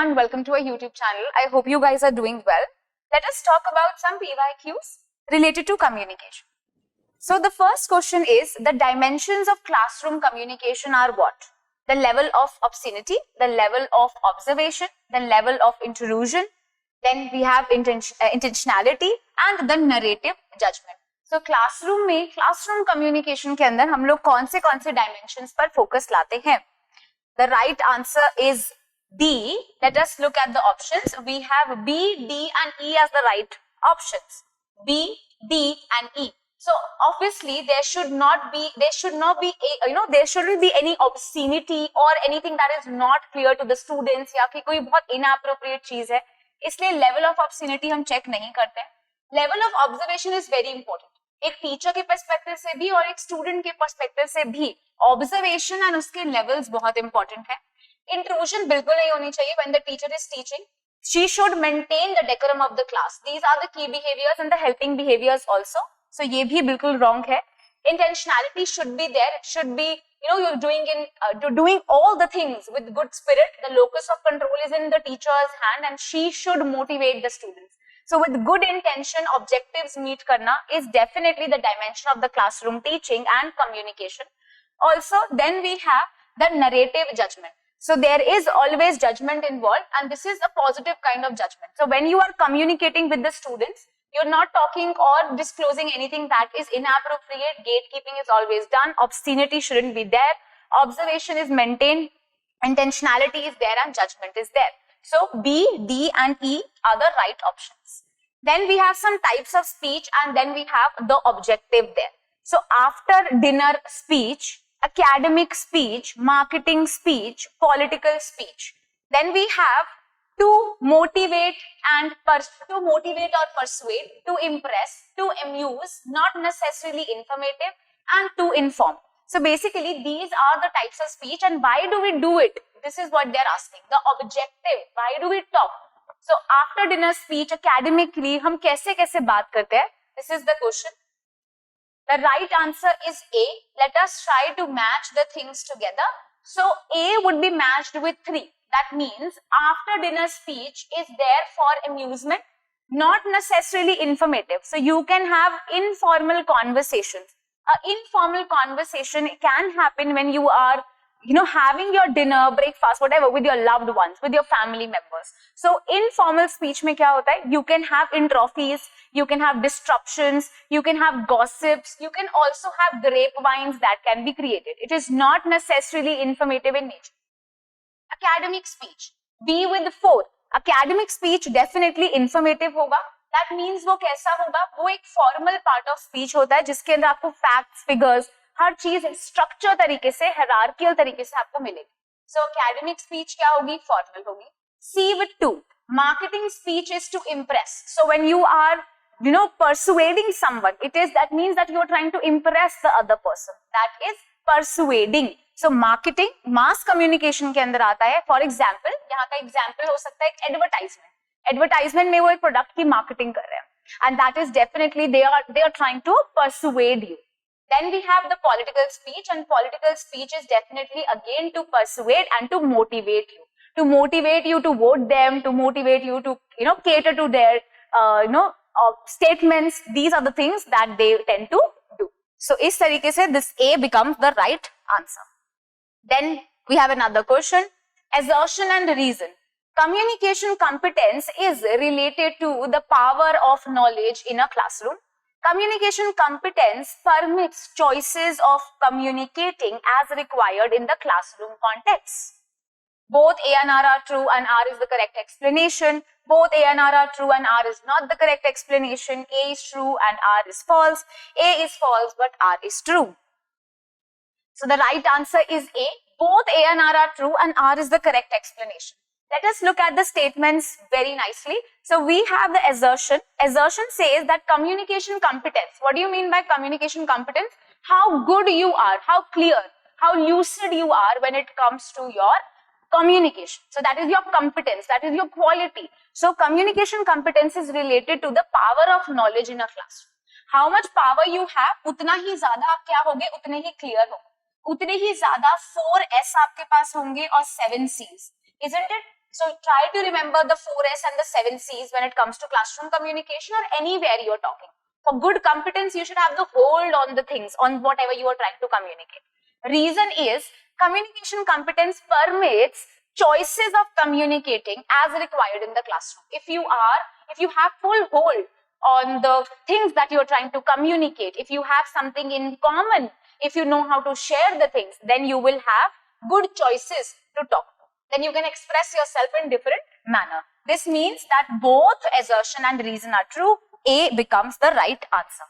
and welcome to our YouTube channel. I hope you guys are doing well. Let us talk about some PYQs related to communication. So the first question is, the dimensions of classroom communication are what? The level of obscenity, the level of observation, the level of intrusion, then we have intentionality and the narrative judgment. So classroom communication के अंदर हम लोग कौन से dimensions पर focus लाते हैं? The right answer is D. Let us look at the options. We have B, D and E as the right options. B, D and E. So obviously there shouldn't be any obscenity or anything that is not clear to the students या कि कोई बहुत inappropriate चीज है, इसलिए level of obscenity हम check नहीं करते हैं. Level of observation is very important. एक टीचर के पर्सपेक्टिव से भी और एक स्टूडेंट के पर्सपेक्टिव से भी ऑब्जर्वेशन एंड उसके लेवल्स बहुत इंपॉर्टेंट है. इंट्रूजन बिल्कुल नहीं होनी चाहिए when the teacher is teaching. She should maintain the decorum of the class. These are the key behaviours and the helping behaviours also. So ये भी बिल्कुल रॉन्ग है. Intentionality should be there. It should be you're doing all the things with good spirit. The locus of control is in the teacher's hand and she should motivate the students. So with good intention, objectives meet karna is definitely the dimension of the classroom teaching and communication. Also, then we have the narrative judgment. So there is always judgment involved and this is a positive kind of judgment. So when you are communicating with the students, you're not talking or disclosing anything that is inappropriate. Gatekeeping is always done. Obscenity shouldn't be there. Observation is maintained. Intentionality is there and judgment is there. So B, D and E are the right options. Then we have some types of speech and then we have the objective there. So after dinner speech, academic speech, marketing speech, political speech. Then we have to motivate or persuade, to impress, to amuse, not necessarily informative, and to inform. So basically these are the types of speech and why do we do it? This is what they're asking. The objective. Why do we talk? So after dinner speech, academically, हम कैसे कैसे बात करते हैं? This is the question. The right answer is A. Let us try to match the things together. So A would be matched with 3. That means after dinner speech is there for amusement, not necessarily informative. So you can have informal conversations. An informal conversation can happen when you are having your dinner, breakfast, whatever, with your loved ones, with your family members. So informal speech mein kya hota hai? You can have entrophies, you can have disruptions, you can have gossips, you can also have grapevines that can be created. It is not necessarily informative in nature. Academic speech, B with 4. Academic speech definitely informative hoga. That means वो कैसा होगा? वो एक formal part of speech होता है जिसके अंदर आपको facts, figures, हर चीज स्ट्रक्चर तरीके से, हायरार्किकल तरीके से आपको मिलेगी. सो एकेडमिक स्पीच क्या होगी? फॉर्मल होगी. C with 2. Marketing speech is to impress. So when you are persuading someone, that means that you are trying to impress the other person. That is persuading. So marketing, mass communication के अंदर आता है. For example, यहाँ का example हो सकता है एक advertisement. Advertisement में वो एक product की marketing कर रहे हैं. And that is definitely they are trying to persuade you. Then we have the political speech, and political speech is definitely again to persuade and to motivate you. To motivate you to vote them, to motivate you to cater to their statements. These are the things that they tend to do. So इस तरीके से this A becomes the right answer. Then we have another question. Assertion and reason. Communication competence is related to the power of knowledge in a classroom. Communication competence permits choices of communicating as required in the classroom context. Both A and R are true and R is the correct explanation. Both A and R are true and R is not the correct explanation. A is true and R is false. A is false but R is true. So the right answer is A. Both A and R are true and R is the correct explanation. Let us look at the statements very nicely. So we have the assertion. Assertion says that communication competence. What do you mean by communication competence? How good you are, how clear, how lucid you are when it comes to your communication. So that is your competence, that is your quality. So communication competence is related to the power of knowledge in a classroom. How much power you have, उतना ही ज़्यादा आप क्या होगे, उतने ही clear होगे. उतने ही ज़्यादा 4 S आपके पास होंगे और 7 C's. Isn't it? So try to remember the 4S and the 7Cs when it comes to classroom communication or anywhere you're talking. For good competence, you should have the hold on the things, on whatever you are trying to communicate. Reason is, communication competence permits choices of communicating as required in the classroom. If you have full hold on the things that you're trying to communicate, if you have something in common, if you know how to share the things, then you will have good choices to talk to. Then you can express yourself in different manner. This means that both assertion and reason are true. A becomes the right answer.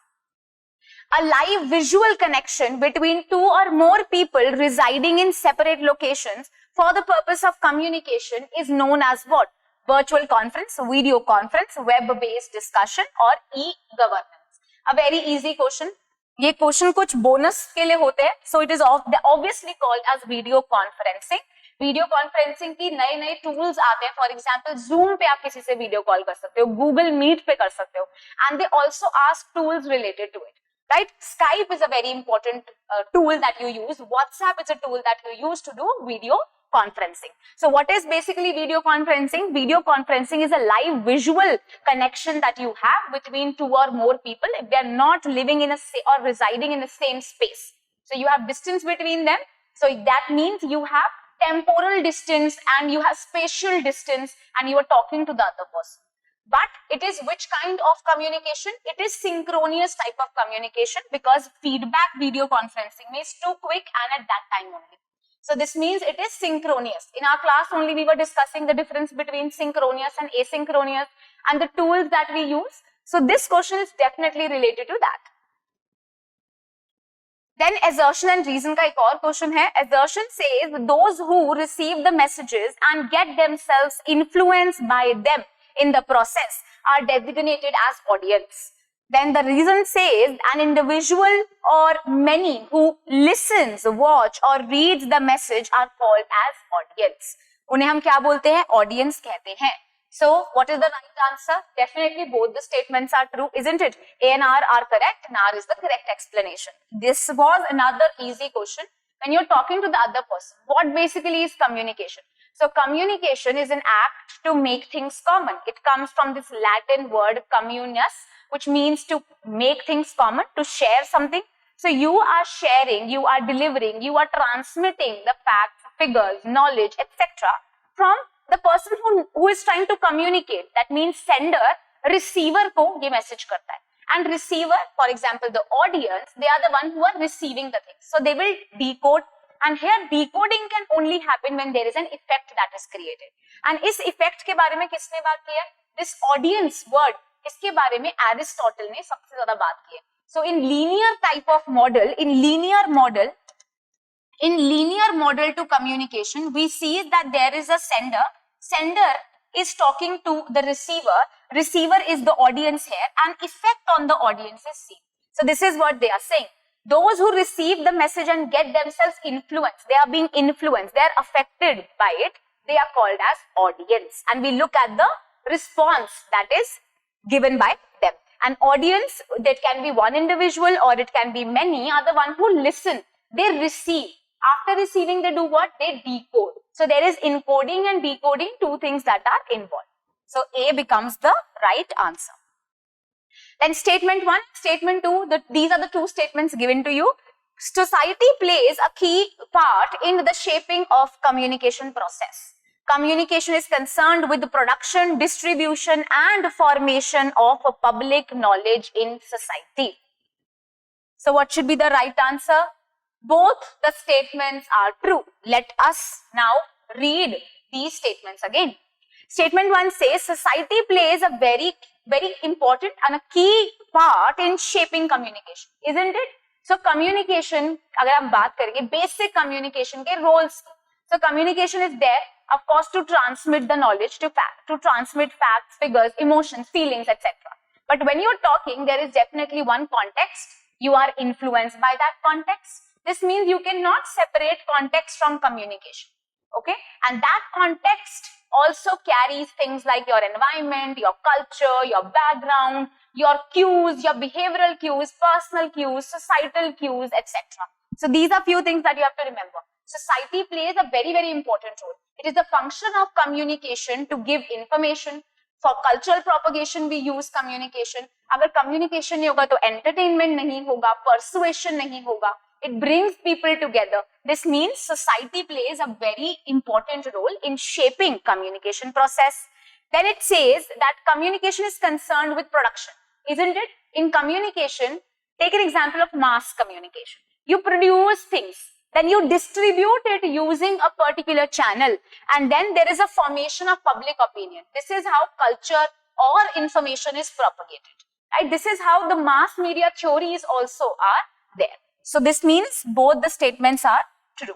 A live visual connection between two or more people residing in separate locations for the purpose of communication is known as what? Virtual conference, video conference, web-based discussion or e-governance. A very easy question. ये question कुछ bonus के लिए होते हैं, so it is obviously called as video conferencing. Video conferencing की नए नए tools आते हैं. फॉर एग्जांपल जूम पे आप किसी से वीडियो कॉल कर सकते हो, गूगल मीट पे कर सकते हो, and they also ask tools related to it. Right? Skype is a very important tool that you use. WhatsApp is a tool that you use to do video conferencing. So what is basically video conferencing? Video conferencing is a live visual connection that you have between two or more people if they are not living in or residing in the same space. So you have distance between them. So that means you have temporal distance and you have spatial distance and you are talking to the other person. But it is which kind of communication? It is synchronous type of communication because feedback video conferencing is too quick and at that time only. So this means it is synchronous. In our class only we were discussing the difference between synchronous and asynchronous and the tools that we use. So this question is definitely related to that. Then assertion and reason का एक और question है. Assertion says those who receive the messages and get themselves influenced by them in the process are designated as audience. Then the reason says an individual or many who listens, watch or reads the message are called as audience. उन्हें हम क्या बोलते हैं? Audience कहते हैं. So what is the right answer? Definitely both the statements are true, isn't it? A and R are correct and R is the correct explanation. This was another easy question. When you're talking to the other person, what basically is communication? So communication is an act to make things common. It comes from this Latin word communis, which means to make things common, to share something. So you are sharing, you are delivering, you are transmitting the facts, figures, knowledge, etc. from the person who is trying to communicate. That means sender, receiver को ये message करता है. And receiver, for example, the audience, they are the one who are receiving the things. So they will decode. And here decoding can only happen when there is an effect that is created. And इस effect के बारे में किसने बात की है? This audience word, इसके बारे में Aristotle ने सबसे ज़्यादा बात की है. So in linear type of model, in linear model to communication, we see that there is a sender. Sender is talking to the receiver. Receiver is the audience here, and effect on the audience is seen. So this is what they are saying. Those who receive the message and get themselves influenced, they are being influenced, they are affected by it, they are called as audience. And we look at the response that is given by them. An audience, that can be one individual or it can be many, are the one who listen, they receive. After receiving, they do what? They decode. So there is encoding and decoding, two things that are involved. So A becomes the right answer. Then statement 1, statement 2, these are the two statements given to you. Society plays a key part in the shaping of communication process. Communication is concerned with the production, distribution and formation of a public knowledge in society. So what should be the right answer? Both the statements are true. Let us now read these statements again. Statement 1 says society plays a very important and a key part in shaping communication, isn't it? So communication, अगर हम बात करेंगे basic communication के roles. So communication is there, of course, to transmit the knowledge, to transmit facts, figures, emotions, feelings, etc. But when you're talking, there is definitely one context. You are influenced by that context. This means you cannot separate context from communication. Okay, and that context also carries things like your environment, your culture, your background, your cues, your behavioral cues, personal cues, societal cues, etc. So these are few things that you have to remember. Society plays a very important role. It is the function of communication to give information. For cultural propagation we use communication. अगर communication नहीं होगा तो entertainment नहीं होगा, persuasion नहीं होगा. It brings people together. This means society plays a very important role in shaping communication process. Then it says that communication is concerned with production, isn't it? In communication, take an example of mass communication. You produce things, then you distribute it using a particular channel, and then there is a formation of public opinion. This is how culture or information is propagated. Right? This is how the mass media theories also are there. So this means both the statements are true.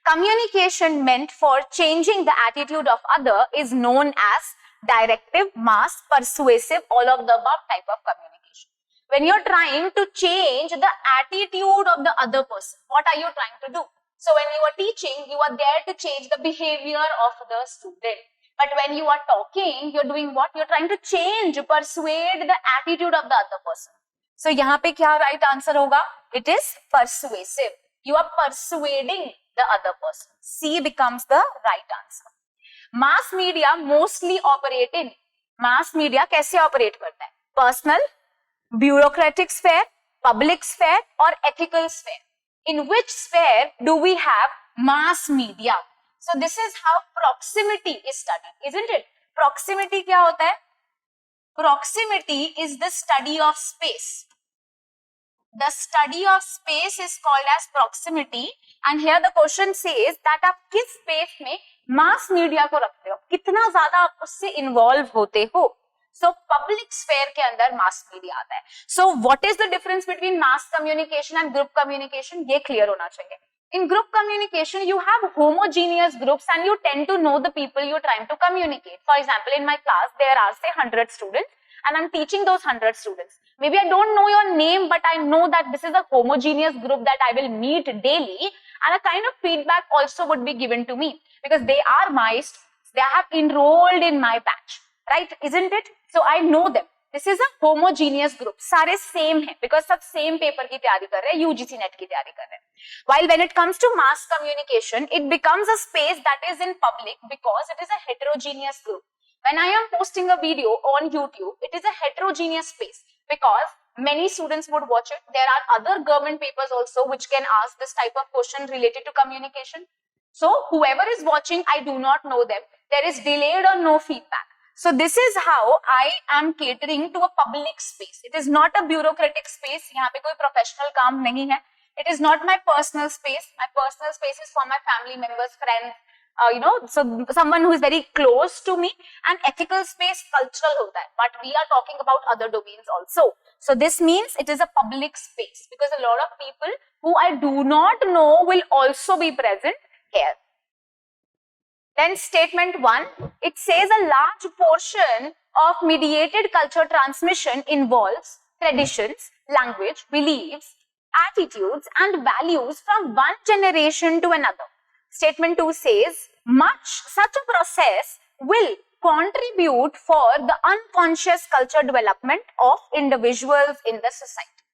Communication meant for changing the attitude of other is known as directive, mass, persuasive, all of the above type of communication. When you're trying to change the attitude of the other person, what are you trying to do? So when you are teaching, you are there to change the behavior of the student. But when you are talking, you're doing what? You're trying to change, persuade the attitude of the other person. So यहाँ पे क्या right answer होगा? It is persuasive. You are persuading the other person. C becomes the right answer. Mass media mostly operate in. Mass media कैसे operate करता है? Personal, bureaucratic sphere, public sphere or ethical sphere. In which sphere do we have mass media? So this is how proximity is studied, isn't it? Proximity क्या होता है? Proximity is the study of space. The study of space is called as proximity, and here the question says that आप किस space में mass media को रखते हो, कितना ज़्यादा आप उससे involve होते हो. So public sphere के अंदर mass media आता है. So what is the difference between mass communication and group communication? ये clear होना चाहिए. In group communication, you have homogeneous groups and you tend to know the people you're trying to communicate. For example, in my class, there are say 100 students and I'm teaching those 100 students. Maybe I don't know your name, but I know that this is a homogeneous group that I will meet daily, and a kind of feedback also would be given to me because they are my students. They have enrolled in my batch, right? Isn't it? So I know them. This is a homogeneous group. सारे same हैं because सब same paper की तैयारी कर रहे हैं, UGC NET की तैयारी कर रहे हैं. While when it comes to mass communication, it becomes a space that is in public because it is a heterogeneous group. When I am posting a video on YouTube, it is a heterogeneous space because many students would watch it. There are other government papers also which can ask this type of question related to communication. So whoever is watching, I do not know them. There is delayed or no feedback. So this is how I am catering to a public space. It is not a bureaucratic space. यहाँ पे कोई professional काम नहीं है. It is not my personal space. My personal space is for my family members, friends, so someone who is very close to me. And ethical space cultural होता है. But we are talking about other domains also. So this means it is a public space because a lot of people who I do not know will also be present here. Then statement 1, it says a large portion of mediated culture transmission involves traditions, language, beliefs, attitudes and values from one generation to another. Statement 2 says such a process will contribute for the unconscious culture development of individuals in the society.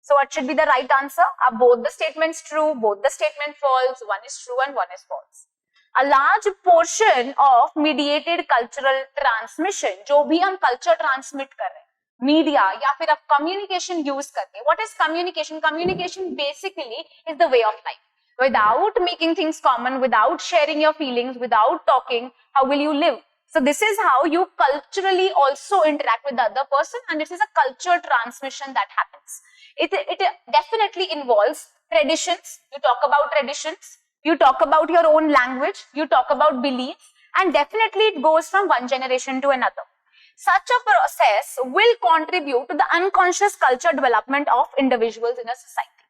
So what should be the right answer? Are both the statements true, both the statement false, one is true and one is false. A large portion of mediated cultural transmission, जो भी हम culture transmit कर रहे हैं, media या फिर आप communication use करके. What is communication? Communication basically is the way of life. Without making things common, without sharing your feelings, without talking, how will you live? So this is how you culturally also interact with the other person, and this is a culture transmission that happens. It definitely involves traditions. You talk about traditions. You talk about your own language, you talk about beliefs, and definitely it goes from one generation to another. Such a process will contribute to the unconscious culture development of individuals in a society.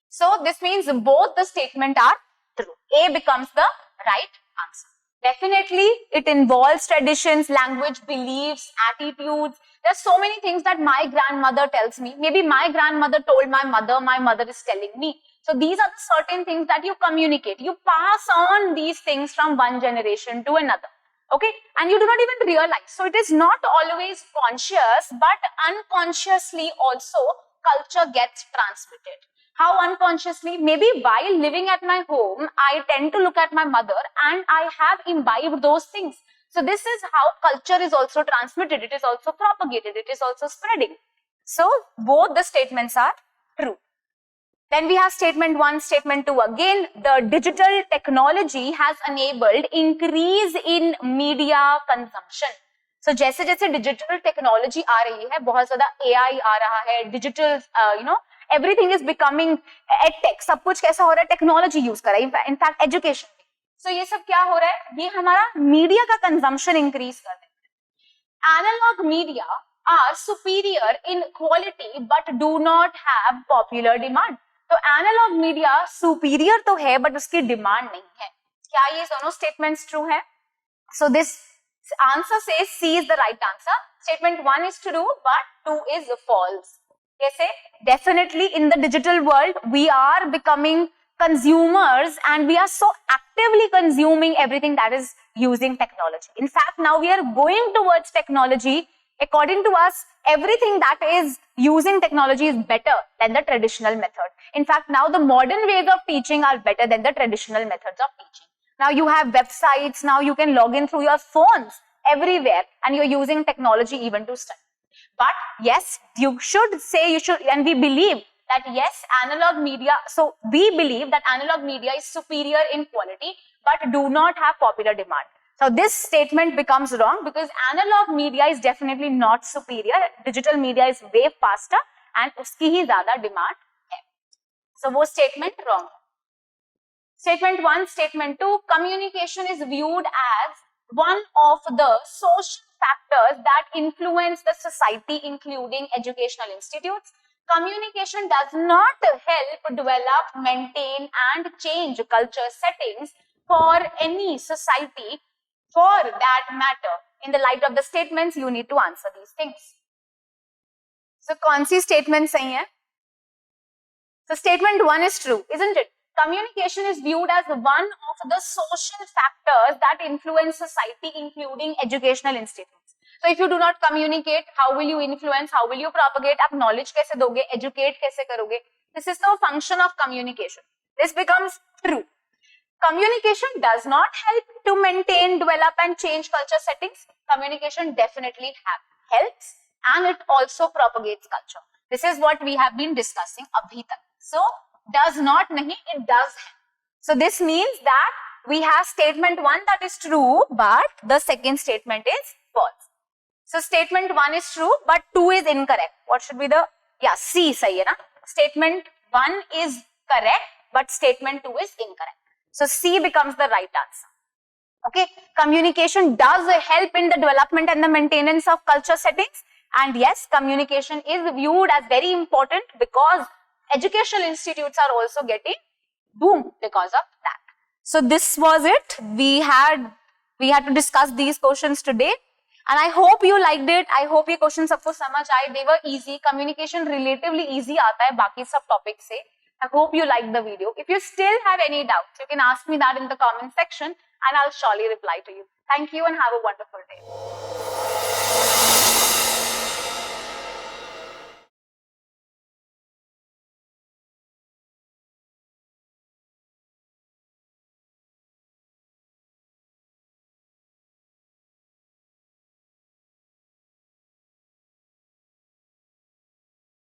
So this means both the statements are true. A becomes the right answer. Definitely it involves traditions, language, beliefs, attitudes. There are so many things that my grandmother tells me. Maybe my grandmother told my mother is telling me. So these are the certain things that you communicate. You pass on these things from one generation to another. Okay? And you do not even realize. So it is not always conscious, but unconsciously also culture gets transmitted. How unconsciously? Maybe while living at my home, I tend to look at my mother and I have imbibed those things. So this is how culture is also transmitted. It is also propagated. It is also spreading. So both the statements are true. Then we have statement 1, statement 2. Again, the digital technology has enabled increase in media consumption. So जैसे जैसे digital technology आ रही है, बहुत ज़्यादा AI आ रहा है, digital, everything is becoming edtech. सब कुछ कैसा हो रहा है? Technology use कर रहा है. In fact, education. So ये सब क्या हो रहा है? ये हमारा media का consumption increase कर देता है. Analog media are superior in quality but do not have popular demand. तो एनालॉग मीडिया सुपीरियर तो है बट उसकी डिमांड नहीं है. क्या ये दोनों स्टेटमेंट्स ट्रू हैं? So this answer says C is the right answer. Statement 1 is true but 2 is false. कैसे? Definitely in the digital world we are becoming consumers and we are so actively consuming everything that is using technology. In fact, now we are going towards technology. According to us, everything that is using technology is better than the traditional method. In fact, now the modern ways of teaching are better than the traditional methods of teaching. Now you have websites, now you can log in through your phones everywhere and you're using technology even to study. But yes, you should say, and we believe that yes, analog media, so we believe that analog media is superior in quality but do not have popular demand. So this statement becomes wrong because analog media is definitely not superior. Digital media is way faster and uski hi zyada demand hai. So wo statement wrong. Statement 1, statement 2, communication is viewed as one of the social factors that influence the society, including educational institutes. Communication does not help develop, maintain and change culture settings for any society. For that matter, in the light of the statements, you need to answer these things. So, कौन सी statement सही है? So, statement 1 is true, isn't it? Communication is viewed as one of the social factors that influence society, including educational institutes. So, if you do not communicate, how will you influence? How will you propagate? आप knowledge कैसे दोगे? Educate कैसे करोगे? This is the function of communication. This becomes true. Communication does not help to maintain, develop and change culture settings. Communication definitely helps and it also propagates culture. This is what we have been discussing abhi tak. So, does not nahi, it does help. So, this means that we have statement 1 that is true but the second statement is false. So, statement 1 is true but 2 is incorrect. What should be the, C sahi hai na? Statement 1 is correct but statement 2 is incorrect. So, C becomes the right answer. Okay, communication does help in the development and the maintenance of culture settings. And yes, communication is viewed as very important because educational institutes are also getting boom because of that. So, this was it. We had to discuss these questions today. And I hope you liked it. I hope ये questions सबको समझ आए. They were easy. Communication relatively easy आता है बाकी सब topics से. I hope you liked the video. If you still have any doubts, you can ask me that in the comment section and I'll surely reply to you. Thank you and have a wonderful day.